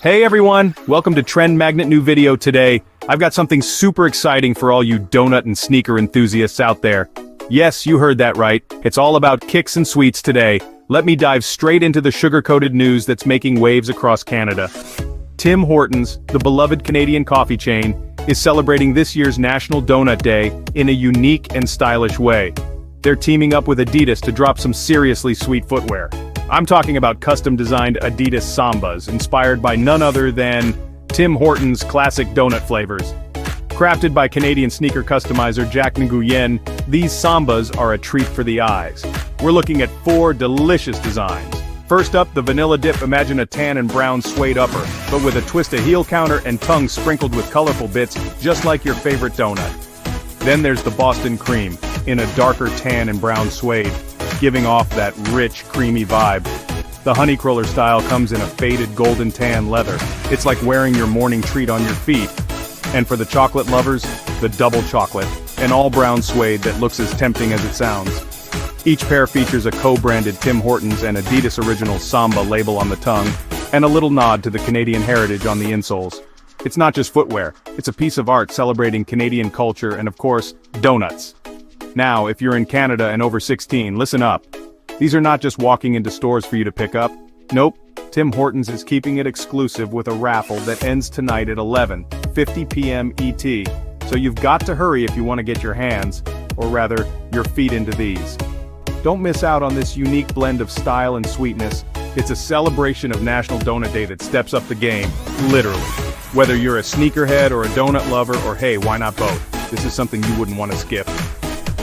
Hey everyone, welcome to Trend Magnet New Video today. I've got something super exciting for all you donut and sneaker enthusiasts out there. Yes, you heard that right. It's all about kicks and sweets today. Let me dive straight into the sugar-coated news that's making waves across Canada. Tim Hortons, the beloved Canadian coffee chain, is celebrating this year's National Donut Day in a unique and stylish way. They're teaming up with Adidas to drop some seriously sweet footwear. I'm talking about custom-designed Adidas Sambas, inspired by none other than Tim Hortons' classic donut flavors. Crafted by Canadian sneaker customizer Jack Nguyen, these Sambas are a treat for the eyes. We're looking at 4 delicious designs. First up, the vanilla dip. Imagine a tan and brown suede upper, but with a twist of heel counter and tongue sprinkled with colorful bits, just like your favorite donut. Then there's the Boston cream, in a darker tan and brown suede, giving off that rich, creamy vibe. The honey Cruller style comes in a faded golden tan leather. It's like wearing your morning treat on your feet. And for the chocolate lovers, the double chocolate, an all-brown suede that looks as tempting as it sounds. Each pair features a co-branded Tim Hortons and Adidas Originals Samba label on the tongue, and a little nod to the Canadian heritage on the insoles. It's not just footwear, it's a piece of art celebrating Canadian culture and, of course, donuts. Now, if you're in Canada and over 16, listen up. These are not just walking into stores for you to pick up. Nope, Tim Hortons is keeping it exclusive with a raffle that ends tonight at 11:50 p.m. ET. So you've got to hurry if you want to get your hands, or rather, your feet into these. Don't miss out on this unique blend of style and sweetness. It's a celebration of National Donut Day that steps up the game, literally. Whether you're a sneakerhead or a donut lover, or hey, why not both? This is something you wouldn't want to skip.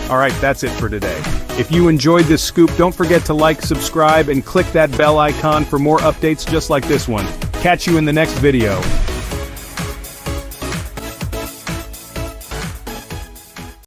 Alright, that's it for today. If you enjoyed this scoop, don't forget to like, subscribe, and click that bell icon for more updates just like this one. Catch you in the next video.